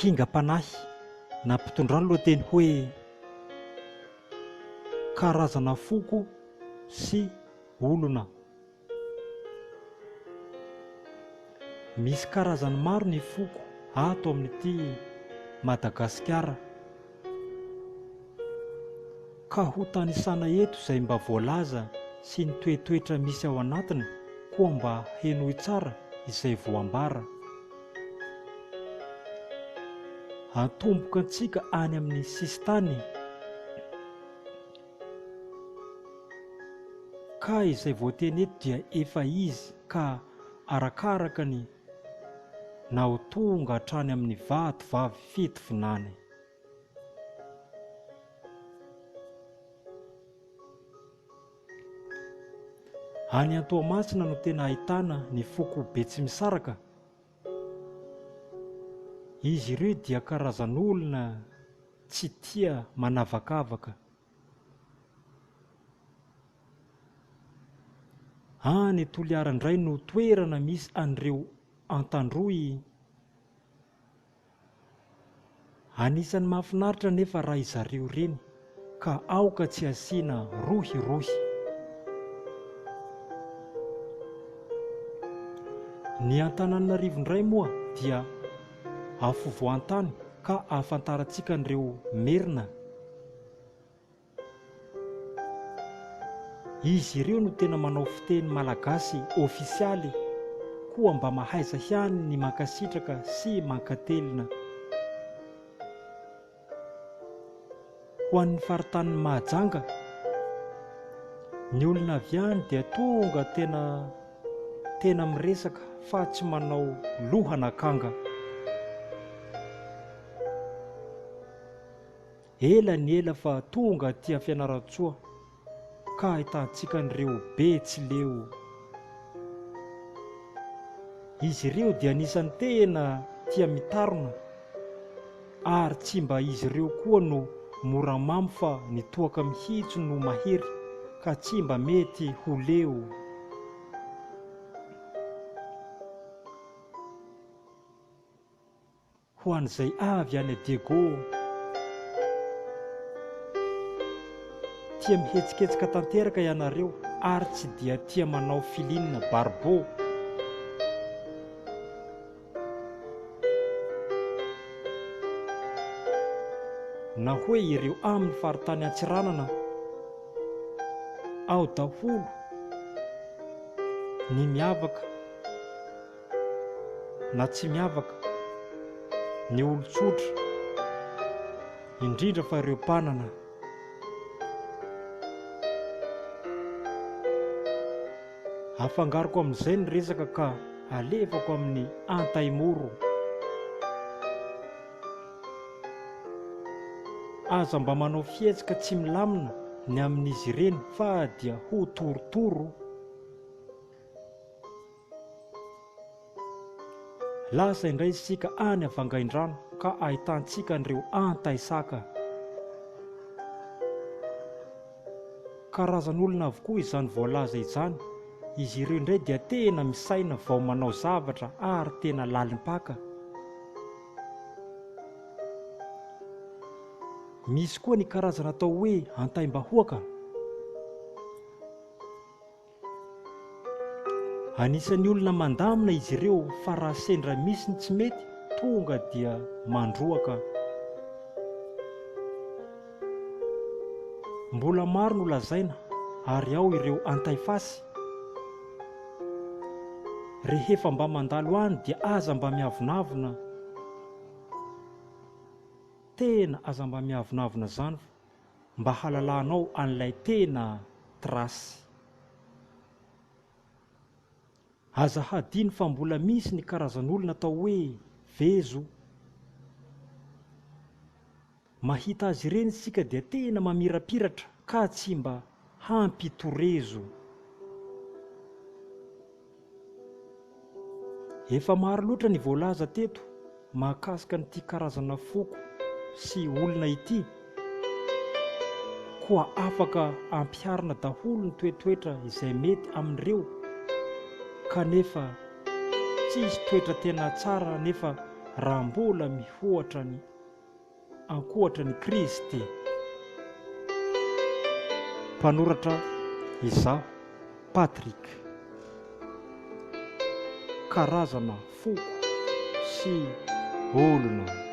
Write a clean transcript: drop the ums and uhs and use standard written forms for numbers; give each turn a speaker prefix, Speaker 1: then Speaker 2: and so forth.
Speaker 1: kingam-panahy na mpitondrano lohateny hoe karazana foko sy olona. Misy karazany maro ny foko ato amin'ity Madagasikara, ka ho tanisana eto izay mba voalaza sy ny toetoetra misy ao anatiny, koa mba henoy tsara izay voambara. Atomboka antsika any amin'ny sistany, ka izay voateny eto dia efa izy, ka arakaraka ny na ho tonga hatrany amin'ny vato vavy fitovinany. Any Antoamasina no tena ahitana ny foko Betsimisaraka. Izy ireo dia karazan'olona tsy tia manavakavaka. Any Toliara indray no toerana misy an'ireo Antandroy. Anisan'ny mahafinaritra nefa raha izareo ireny, ka aoka tsy asiana rohirohy. Ny Antananarivo indray moa dia afovoan-tany, ka ahafantarantsika an'ireo Merina. Izy ireo no tena manao fiteny malagasy ofisialy, koa mba mahaiza ihany ny mankasitraka sy mankatelina. Ho an'ny faritanin'ny Mahajanga, ny olona avy any dia tonga tena miresaka fa tsy manao lohan'akanga. Ela ny ela fa tonga tia Fianaratsoa, ka ahitantsika an'ireo Betsileo. Izy ireo dia anisan'ny tena tia mitarona, ary tsy mba izy ireo koa no moramamy fa ny toaka mihitsy no mahery, ka tsy mba mety ho leo. Ho an'izay avy any Diego, tia mihetsiketsiky tanteraka ianareo ary tsy dia tia manao filinina barbeau. Na hoe ireo amin'ny faritany Antsiranana, ao daholo ny miavaka na tsy miavaka, ny olon-tsotra, indrindra fa ireo mpanana. Afangaroko amin'izay ny resaka ka alefako amin'ny antaimoro. Aza mba manao fihetsika tsy milamina ny amin'izy ireny, fa dia ho torotoro. Lasa indray isika any Avangaindrano, ka ahitantsika an'ireo antaisaka. Karazan'olona avokoa izany voalaza izany. Izy ireo indray dia tena misaina vao manao zavatra ary tena lalim-paka. Misy koa ny karazana atao hoe antaim-bahoaka. Anisan'ny olona mandamina izy ireo, fa raha sendra misy ny tsy mety, tonga dia mandroaka. Mbola maro no lazaina, ary ao ireo antaifasy. Rehefa mba mandalo any dia aza mba miavonavona. Tena aza mba miavonavona zany, mba halalanao an'ilay tena trasy. Aza hadiny fa mbola misy ny karazan'olona atao hoe vezo. Mahita azy ireny isika dia tena mamirapiratra, ka tsy mba hampitorezo. Efa maro loatra ny voalaza teto mahakasika n'ity karazana foko sy olona ity, koa afaka ampiharina daholo ny toetoetra izay mety amin'ireo, kanefa tsisy toetra tena tsara nefa raha mbola mihoatra ny ankoatra ny Kristy. Mpanoratra izaho Patrick. Karazana foko sy olona